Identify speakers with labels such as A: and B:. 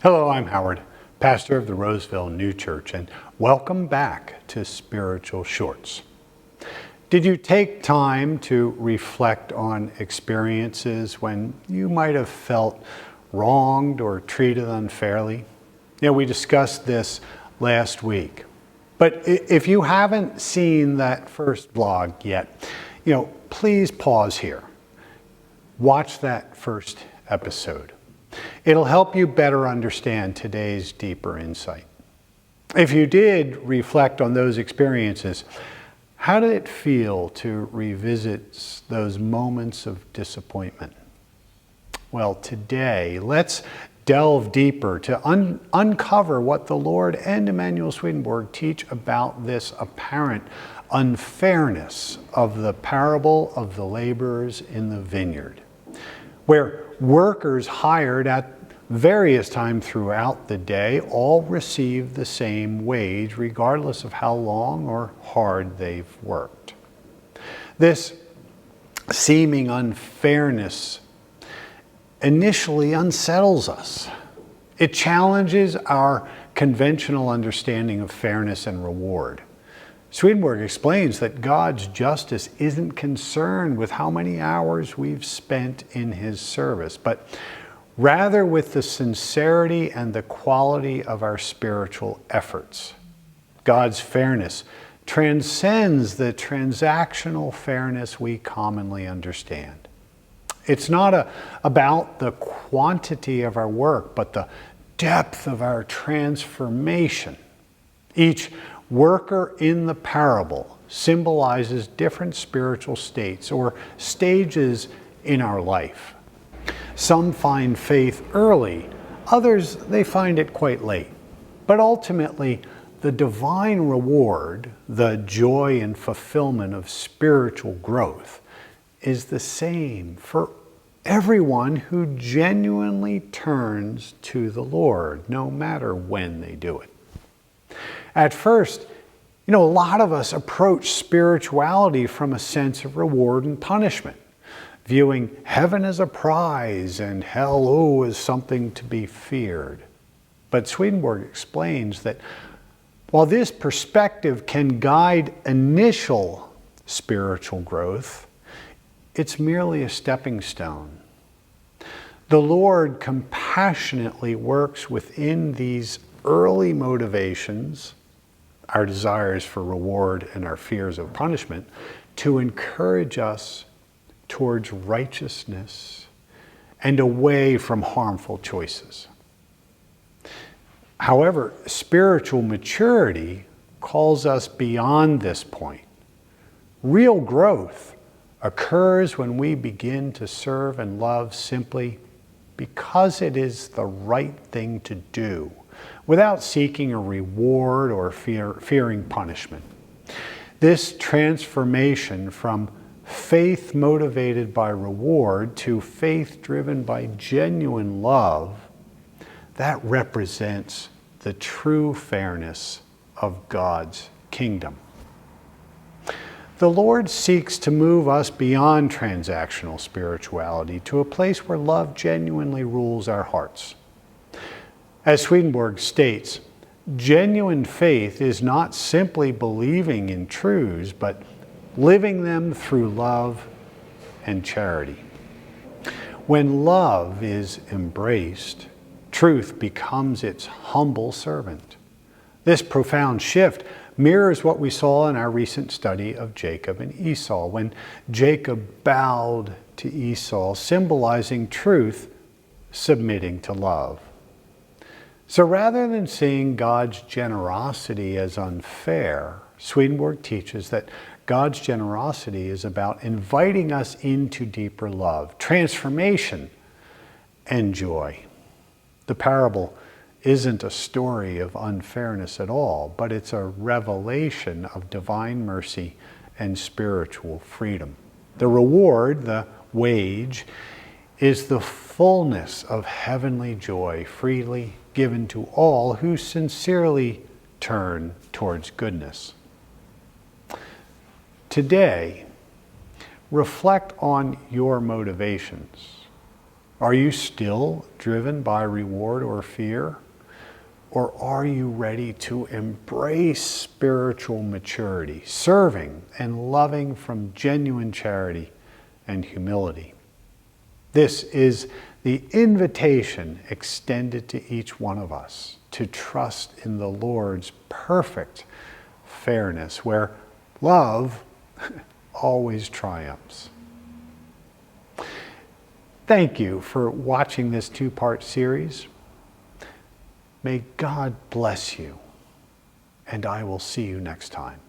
A: Hello, I'm Howard, pastor of the Roseville New Church, and welcome back to Spiritual Shorts. Did you take time to reflect on experiences when you might have felt wronged or treated unfairly? We discussed this last week. But if you haven't seen that first vlog yet, please pause here. Watch that first episode. It'll help you better understand today's deeper insight. If you did reflect on those experiences, how did it feel to revisit those moments of disappointment? Well, today, let's delve deeper to uncover what the Lord and Emanuel Swedenborg teach about this apparent unfairness of the parable of the laborers in the vineyard, where workers hired at various times throughout the day all receive the same wage regardless of how long or hard they've worked. This seeming unfairness initially unsettles us. It challenges our conventional understanding of fairness and reward. Swedenborg explains that God's justice isn't concerned with how many hours we've spent in His service, but rather with the sincerity and the quality of our spiritual efforts. God's fairness transcends the transactional fairness we commonly understand. It's not about the quantity of our work, but the depth of our transformation. Each worker in the parable symbolizes different spiritual states or stages in our life. Some find faith early, others they find it quite late. But ultimately, the divine reward, the joy and fulfillment of spiritual growth, is the same for everyone who genuinely turns to the Lord, no matter when they do it. At first, a lot of us approach spirituality from a sense of reward and punishment, viewing heaven as a prize and hell, as something to be feared. But Swedenborg explains that while this perspective can guide initial spiritual growth, it's merely a stepping stone. The Lord compassionately works within these early motivations, our desires for reward and our fears of punishment, to encourage us towards righteousness and away from harmful choices. However, spiritual maturity calls us beyond this point. Real growth occurs when we begin to serve and love simply because it is the right thing to do, without seeking a reward or fearing punishment. This transformation from faith motivated by reward to faith driven by genuine love, that represents the true fairness of God's kingdom. The Lord seeks to move us beyond transactional spirituality to a place where love genuinely rules our hearts. As Swedenborg states, genuine faith is not simply believing in truths, but living them through love and charity. When love is embraced, truth becomes its humble servant. This profound shift mirrors what we saw in our recent study of Jacob and Esau, when Jacob bowed to Esau, symbolizing truth submitting to love. So rather than seeing God's generosity as unfair, Swedenborg teaches that God's generosity is about inviting us into deeper love, transformation, and joy. The parable isn't a story of unfairness at all, but it's a revelation of divine mercy and spiritual freedom. The reward, the wage, is the fullness of heavenly joy freely given to all who sincerely turn towards goodness. Today, reflect on your motivations. Are you still driven by reward or fear? Or are you ready to embrace spiritual maturity, serving and loving from genuine charity and humility? This is the invitation extended to each one of us to trust in the Lord's perfect fairness, where love always triumphs. Thank you for watching this two-part series. May God bless you, and I will see you next time.